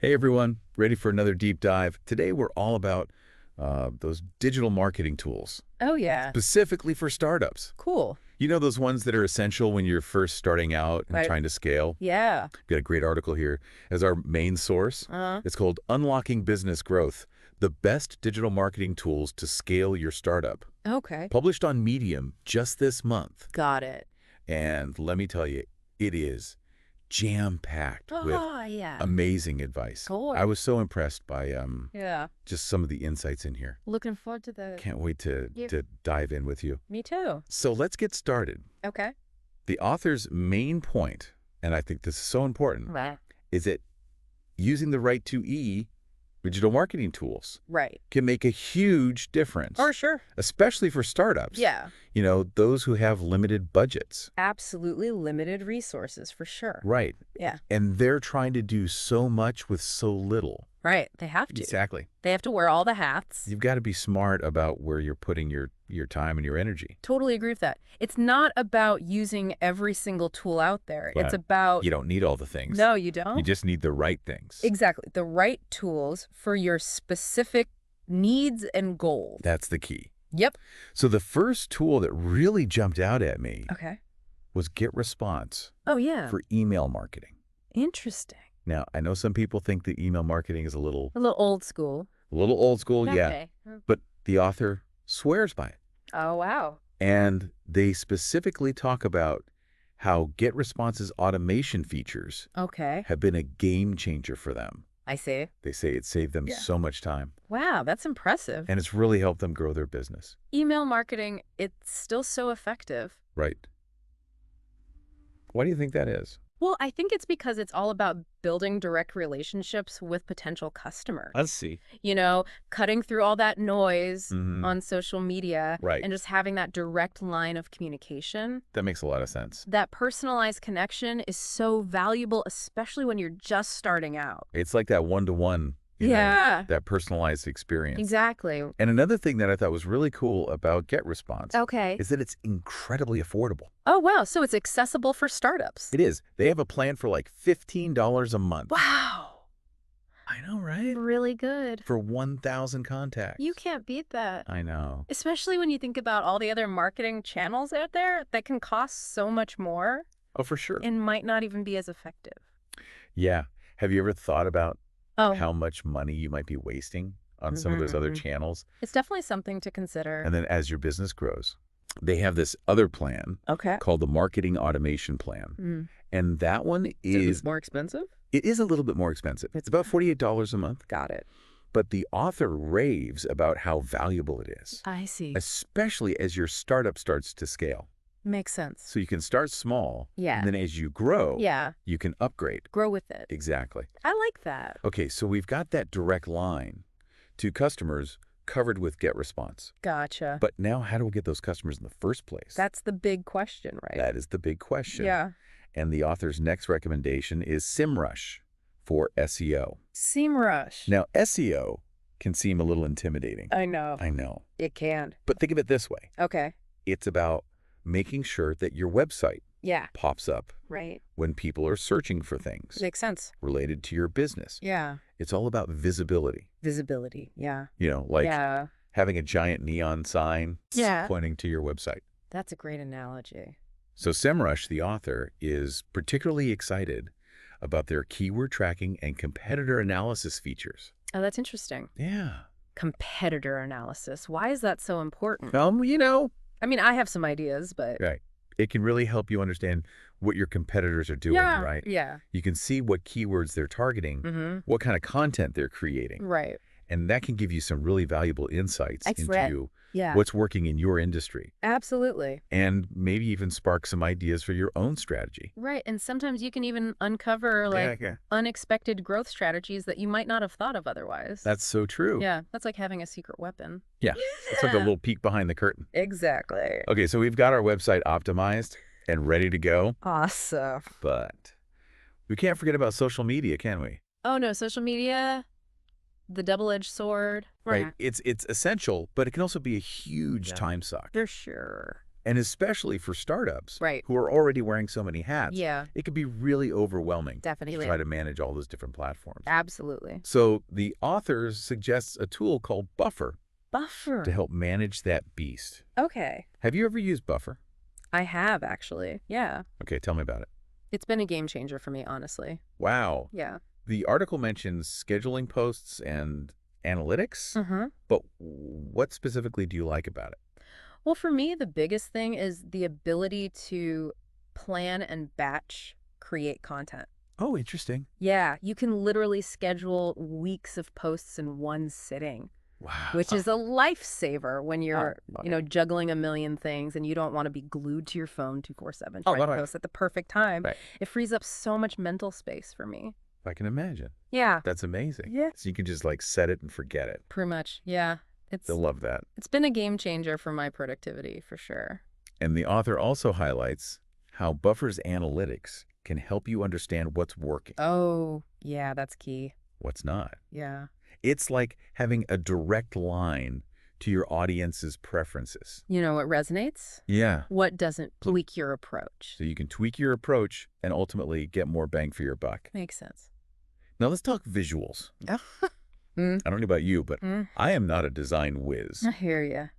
Hey everyone, ready for another deep dive? Today we're all about those digital marketing tools, Oh, yeah. specifically for startups. Cool. You know those ones that are essential when you're first starting out and Right. trying to scale? Yeah. We've got a great article here as our main source. Uh, It's called Unlocking Business Growth, the best digital marketing tools to scale your startup. okay. Published on Medium just this month. Got it. And let me tell you, it is jam-packed with Oh, yeah. amazing advice. Cool. I was so impressed by Yeah. just some of the insights in here. Looking forward to the. Can't wait to, Yeah. to dive in with you. Me too. So let's get started. Okay. The author's main point, and I think this is so important, Right. is that using the right 2E digital marketing tools Right. can make a huge difference, For sure. especially for startups. Yeah. You know, those who have limited budgets. Absolutely limited resources, for sure. Right. Yeah. And they're trying to do so much with so little. Right. They have to. Exactly. They have to wear all the hats. You've got to be smart about where you're putting your time and your energy. Totally agree with that. It's not about using every single tool out there. Right. It's about. You don't need all the things. No, you don't. You just need the right things. Exactly. The right tools for your specific needs and goals. That's the key. Yep. So the first tool that really jumped out at me Okay. was GetResponse Oh, yeah. for email marketing. Interesting. Now, I know some people think that email marketing is a little A little old school. old school, yeah, Okay. but the author swears by it. Oh, wow. And they specifically talk about how GetResponse's automation features Okay. have been a game changer for them. I see. They say it saved them Yeah. so much time, Wow, that's impressive. and it's really helped them grow their business. Email marketing, it's still so effective. Right. Why do you think that is? Well, I think it's because it's all about building direct relationships with potential customers. Let's see. You know, cutting through all that noise Mhm. on social media Right. and just having that direct line of communication. That makes a lot of sense. That personalized connection is so valuable, especially when you're just starting out. It's like that one-to-one, that personalized experience. Exactly. And another thing that I thought was really cool about GetResponse Okay. is that it's incredibly affordable. Oh, wow. So it's accessible for startups. It is. They have a plan for like $15 a month. Wow. I know, right? Really good. For 1,000 contacts. You can't beat that. I know. Especially when you think about all the other marketing channels out there that can cost so much more Oh, for sure. and might not even be as effective. Yeah. Have you ever thought about Oh, how much money you might be wasting on some of those other mhm. channels? It's definitely something to consider. And then as your business grows, they have this other plan Okay. called the Marketing Automation Plan. Mm. And that one is, more expensive? it is a little bit more expensive. It's about $48 a month. Got it. But the author raves about how valuable it is, I see. especially as your startup starts to scale. Makes sense. So you can start small, Yeah. and then as you grow, Yeah. you can upgrade. Grow with it. Exactly. I like that. Okay, so we've got that direct line to customers covered with GetResponse. Gotcha. But now how do we get those customers in the first place? That's the big question, right? That is the big question. Yeah. And the author's next recommendation is SEMrush for SEO. SEMrush. Now, SEO can seem a little intimidating. I know. I know. It can. But think of it this way. Okay. It's about making sure that your website Yeah. pops up Right. when people are searching for things Makes sense. related to your business. Yeah. It's all about visibility. Visibility. Yeah. You know, like yeah. having a giant neon sign Yeah. pointing to your website. That's a great analogy. So SEMrush, the author, is particularly excited about their keyword tracking and competitor analysis features. Oh, that's interesting. Yeah. Competitor analysis. Why is that so important? You know, I mean, I have some ideas, but right. It can really help you understand what your competitors are doing, yeah, right? yeah, You can see what keywords they're targeting, mm-hmm. what kind of content they're creating. Right. And that can give you some really valuable insights Excellent. into Yeah, what's working in your industry absolutely. and maybe even spark some ideas for your own strategy. Right, and sometimes you can even uncover Yeah. unexpected growth strategies that you might not have thought of otherwise. That's so true. Yeah, that's like having a secret weapon. Yeah. It's like a little peek behind the curtain. Exactly. Okay, so we've got our website optimized and ready to go, Awesome. but we can't forget about social media, can we? Oh no, social media, the double-edged sword. Right. It's essential, but it can also be a huge Yeah. time suck. For sure. And especially for startups Right. who are already wearing so many hats, Yeah, it can be really overwhelming to definitely. try to manage all those different platforms. Absolutely. So the author suggests a tool called Buffer Buffer. to help manage that beast. Okay. Have you ever used Buffer? I have, actually. Yeah. Okay, tell me about it. It's been a game changer for me, honestly. Wow. Yeah. The article mentions scheduling posts and analytics, Mm-hmm. but what specifically do you like about it? Well, for me, the biggest thing is the ability to plan and batch create content. Oh, interesting. Yeah, you can literally schedule weeks of posts in one sitting, Wow. which is a lifesaver when you're, right. juggling a million things and you don't want to be glued to your phone 24/7 Oh, trying to right. post at the perfect time. Right. It frees up so much mental space for me. I can imagine. Yeah, That's amazing. Yeah. So you can just like set it and forget it. pretty much. Yeah. They'll love that. It's been a game changer for my productivity for sure. And the author also highlights how Buffer's analytics can help you understand what's working, Oh, yeah, that's key. what's not. Yeah. It's like having a direct line to your audience's preferences. You know what resonates? Yeah. What doesn't tweak your approach? So you can tweak your approach and ultimately get more bang for your buck. Makes sense. Now let's talk visuals. Mm. I don't know about you, but Mm. I am not a design whiz. I hear you.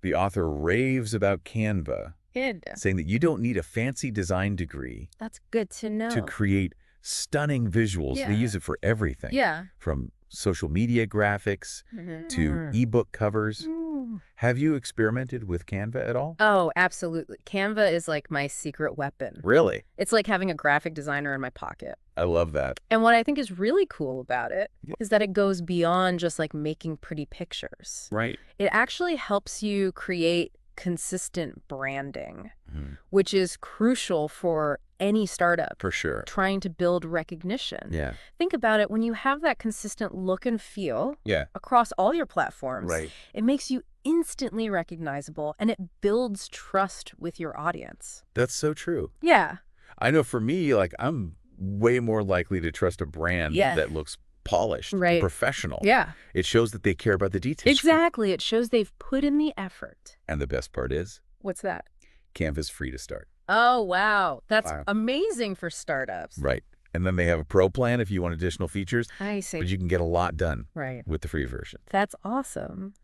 The author raves about Canva, Good. saying that you don't need a fancy design degree That's good to know. to create stunning visuals. Yeah. They use it for everything. Yeah. From social media graphics to Mm. ebook covers. Mm. Have you experimented with Canva at all? Oh, absolutely. Canva is like my secret weapon. Really? It's like having a graphic designer in my pocket. I love that. And what I think is really cool about it Yeah. is that it goes beyond just like making pretty pictures. Right. It actually helps you create consistent branding, Mhm. which is crucial for any startup For sure. trying to build recognition. Yeah. Think about it, when you have that consistent look and feel Yeah. across all your platforms, Right. it makes you instantly recognizable and it builds trust with your audience. That's so true. Yeah. I know for me, like I'm way more likely to trust a brand Yeah. that looks polished, and Right. professional. Yeah. It shows that they care about the details. Exactly. It shows they've put in the effort. And the best part is, What's that? Canva's free to start. Oh, wow. That's Wow. amazing for startups. Right. And then they have a pro plan if you want additional features, I see. but you can get a lot done Right. with the free version. That's awesome.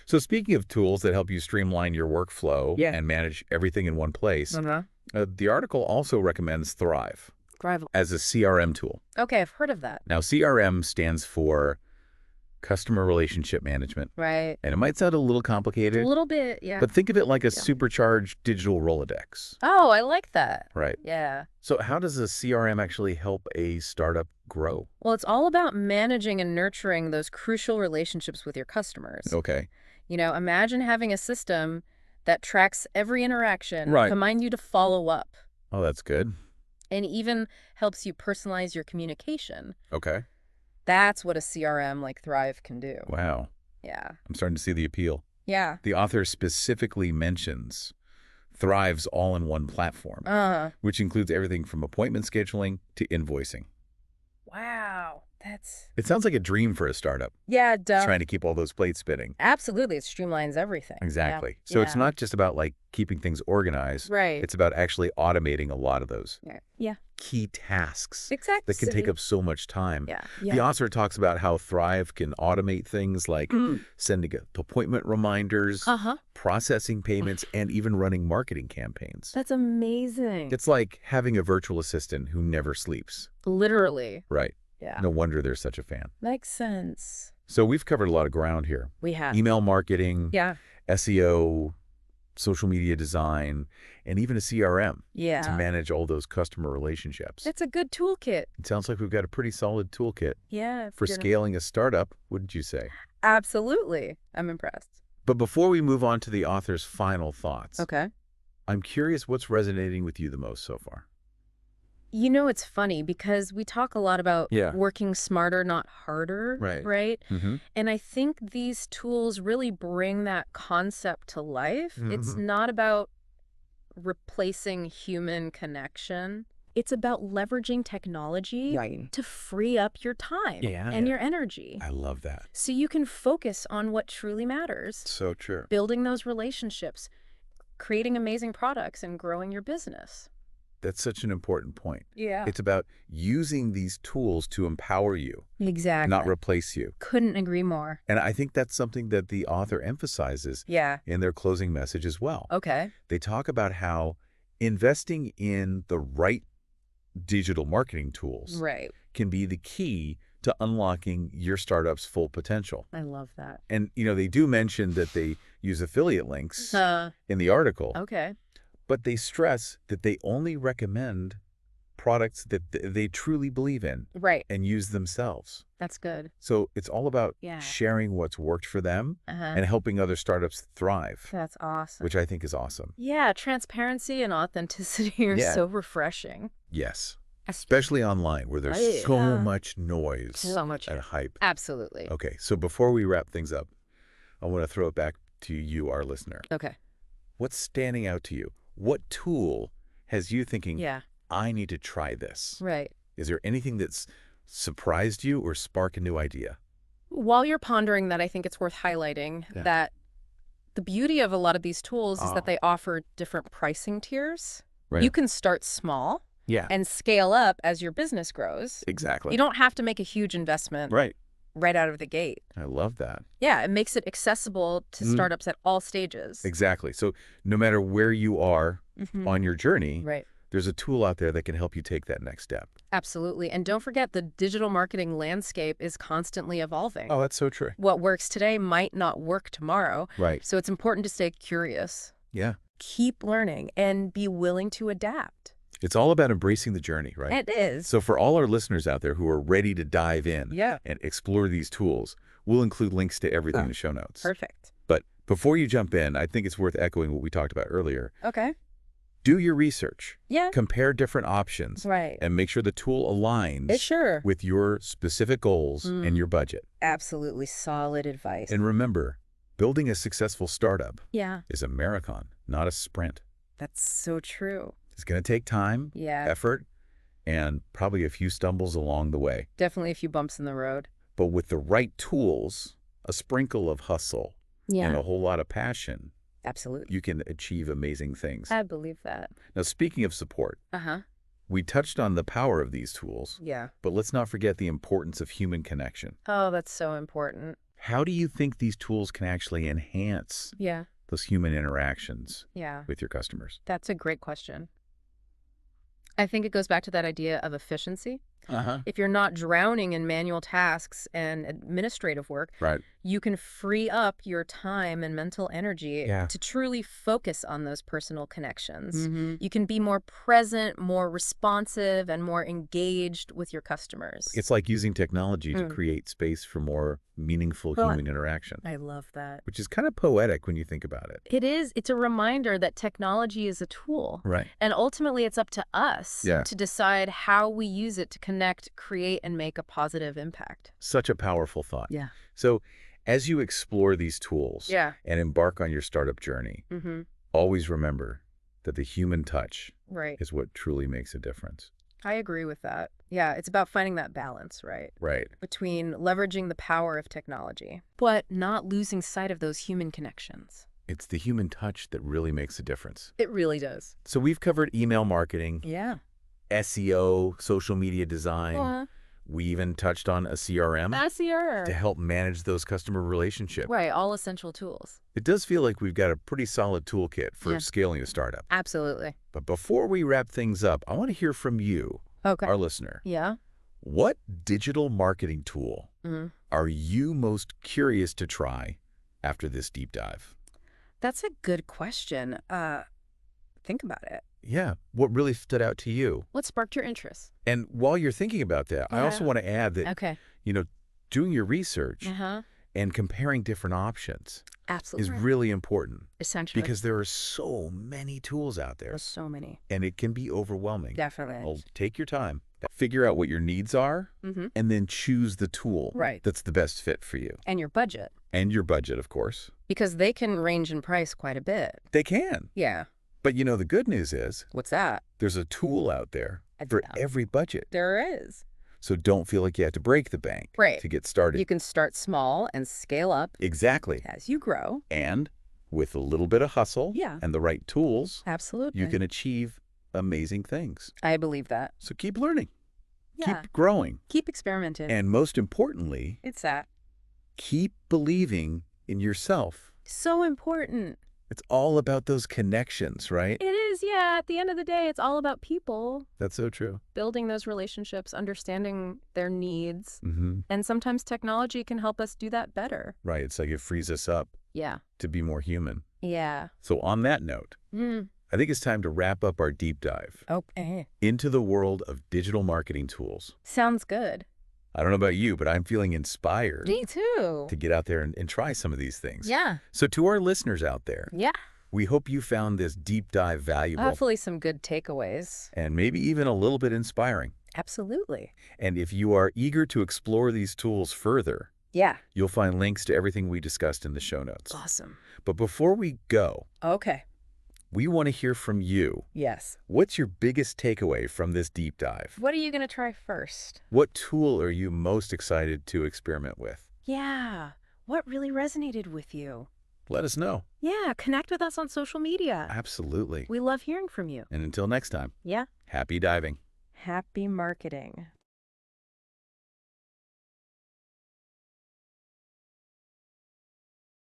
So speaking of tools that help you streamline your workflow Yeah. and manage everything in one place, Uh-huh. the article also recommends Thrive Drive. as a CRM tool. Okay, I've heard of that. Now, CRM stands for Customer Relationship Management, Right. and it might sound a little A complicated, little bit, yeah. but think of it like a supercharged digital Rolodex. Oh, I like that. Right. Yeah. So how does a CRM actually help a startup grow? Well, it's all about managing and nurturing those crucial relationships with your customers. Okay. Imagine having a system that tracks every interaction, Right. remind you to follow up, Oh, that's good. and even helps you personalize your communication. Okay. That's what a CRM like Thrive can do. Wow. Yeah. I'm starting to see the appeal. Yeah. The author specifically mentions Thrive's all-in-one platform, which includes everything from appointment scheduling to invoicing. Wow. That's... It sounds like a dream for a startup, Yeah, duh. trying to keep all those plates spinning. Absolutely. It streamlines everything. Exactly. Yeah. So it's Yeah. not just about like keeping things organized. Right. It's about actually automating a lot of those Yeah. key tasks Exactly. that can take up so much time. Yeah. The author talks about how Thrive can automate things like sending appointment reminders, Uh-huh. processing payments, and even running marketing campaigns. That's amazing. It's like having a virtual assistant who never sleeps. Literally. Right. Yeah. No wonder they're such a fan. Makes sense. So we've covered a lot of ground here. We have. Email marketing, Yeah. SEO, social media design, and even a CRM Yeah. to manage all those customer relationships. It's a good toolkit. It sounds like we've got a pretty solid toolkit Yeah. for scaling a startup, wouldn't you say? Absolutely. I'm impressed. But before we move on to the author's final thoughts, Okay. I'm curious what's resonating with you the most so far. It's funny because we talk a lot about Yeah. working smarter, not harder. Right. Right. Mm-hmm. And I think these tools really bring that concept to life. It's Mhm. not about replacing human connection. It's about leveraging technology to free up your time Yeah. and your energy I love that. so you can focus on what truly matters. So true. Building those relationships, creating amazing products and growing your business. That's such an important point. Yeah. It's about using these tools to empower you, Exactly. not replace you. Couldn't agree more. And I think that's something that the author emphasizes in their closing message as well. Okay. They talk about how investing in the right digital marketing tools can be the key to unlocking your startup's full potential. I love that. And, they do mention that they use affiliate links in the article. Okay. But they stress that they only recommend products that they truly believe in and use themselves. That's good. So it's all about sharing what's worked for them and helping other startups thrive. That's awesome. Which I think is awesome. Yeah, transparency and authenticity are so refreshing. Yes. Especially online where there's so much noise and hype. Absolutely. Okay, so before we wrap things up, I want to throw it back to you, our listener. Okay. What's standing out to you? What tool has you thinking, I need to try this? Right. Is there anything that's surprised you or sparked a new idea? While you're pondering that, I think it's worth highlighting that the beauty of a lot of these tools is that they offer different pricing tiers. Right. You can start small and scale up as your business grows. Exactly. You don't have to make a huge investment right out of the gate. I love that. Yeah, it makes it accessible to startups at all stages. Exactly. So no matter where you are on your journey, Right. there's a tool out there that can help you take that next step. Absolutely. And don't forget, the digital marketing landscape is constantly evolving. Oh, that's so true. What works today might not work tomorrow. Right. So it's important to stay curious. Yeah. Keep learning and be willing to adapt. It's all about embracing the journey, right? It is. So for all our listeners out there who are ready to dive in and explore these tools, we'll include links to everything in the show notes. Perfect. But before you jump in, I think it's worth echoing what we talked about earlier. Okay. Do your research. Yeah. Compare different options. Right. And make sure the tool aligns with your specific goals and your budget. Absolutely solid advice. And remember, building a successful startup Yeah. is a marathon, not a sprint. That's so true. It's going to take time, effort, and probably a few stumbles along the way. Definitely a few bumps in the road. But with the right tools, a sprinkle of hustle, and a whole lot of passion, Absolutely. you can achieve amazing things. I believe that. Now, speaking of support, we touched on the power of these tools, but let's not forget the importance of human connection. Oh, that's so important. How do you think these tools can actually enhance those human interactions with your customers? That's a great question. I think it goes back to that idea of efficiency. If you're not drowning in manual tasks and administrative work, you can free up your time and mental energy to truly focus on those personal connections. You can be more present, more responsive, and more engaged with your customers. It's like using technology to create space for more meaningful human interaction. I love that. Which is kind of poetic when you think about it. It is. It's a reminder that technology is a tool. Right. And ultimately, it's up to us to decide how we use it to connect, create, and make a positive impact. Such a powerful thought. Yeah. So as you explore these tools and embark on your startup journey, always remember that the human touch is what truly makes a difference. I agree with that. Yeah, it's about finding that balance, right? Right. Between leveraging the power of technology, but not losing sight of those human connections. It's the human touch that really makes a difference. It really does. So we've covered email marketing, Yeah. SEO, social media design. We even touched on a CRM to help manage those customer relationships. Right, all essential tools. It does feel like we've got a pretty solid toolkit for scaling a startup. Absolutely. But before we wrap things up, I want to hear from you, our listener. Yeah. What digital marketing tool are you most curious to try after this deep dive? That's a good question. Think about it. Yeah. What really stood out to you? What sparked your interest? And while you're thinking about that, I also want to add that, doing your research and comparing different options is really important. Essentially. Because there are so many tools out there. There's so many. And it can be overwhelming. Definitely. Well, take your time. Figure out what your needs are and then choose the tool that's the best fit for you. And your budget. And your budget, of course. Because they can range in price quite a bit. They can. Yeah. But the good news is... What's that? There's a tool out there for every budget. There is. So don't feel like you have to break the bank to get started. You can start small and scale up. Exactly. As you grow. And with a little bit of hustle and the right tools, absolutely, you can achieve amazing things. I believe that. So keep learning. Yeah. Keep growing. Keep experimenting. And most importantly, it's that. Keep believing in yourself. So important. It's all about those connections, right? It is, yeah. At the end of the day, it's all about people. That's so true. Building those relationships, understanding their needs. Mm-hmm. And sometimes technology can help us do that better. Right. It's like it frees us up. Yeah. To be more human. Yeah. So on that note, I think it's time to wrap up our deep dive. Okay. Into the world of digital marketing tools. Sounds good. I don't know about you, but I'm feeling inspired. Me too. To get out there and try some of these things. Yeah. So to our listeners out there. Yeah. We hope you found this deep dive valuable. Hopefully some good takeaways. And maybe even a little bit inspiring. Absolutely. And if you are eager to explore these tools further, you'll find links to everything we discussed in the show notes. Awesome. But before we go, we want to hear from you. Yes. What's your biggest takeaway from this deep dive? What are you going to try first? What tool are you most excited to experiment with? Yeah. What really resonated with you? Let us know. Yeah, connect with us on social media. Absolutely. We love hearing from you. And until next time. Yeah. Happy diving. Happy marketing.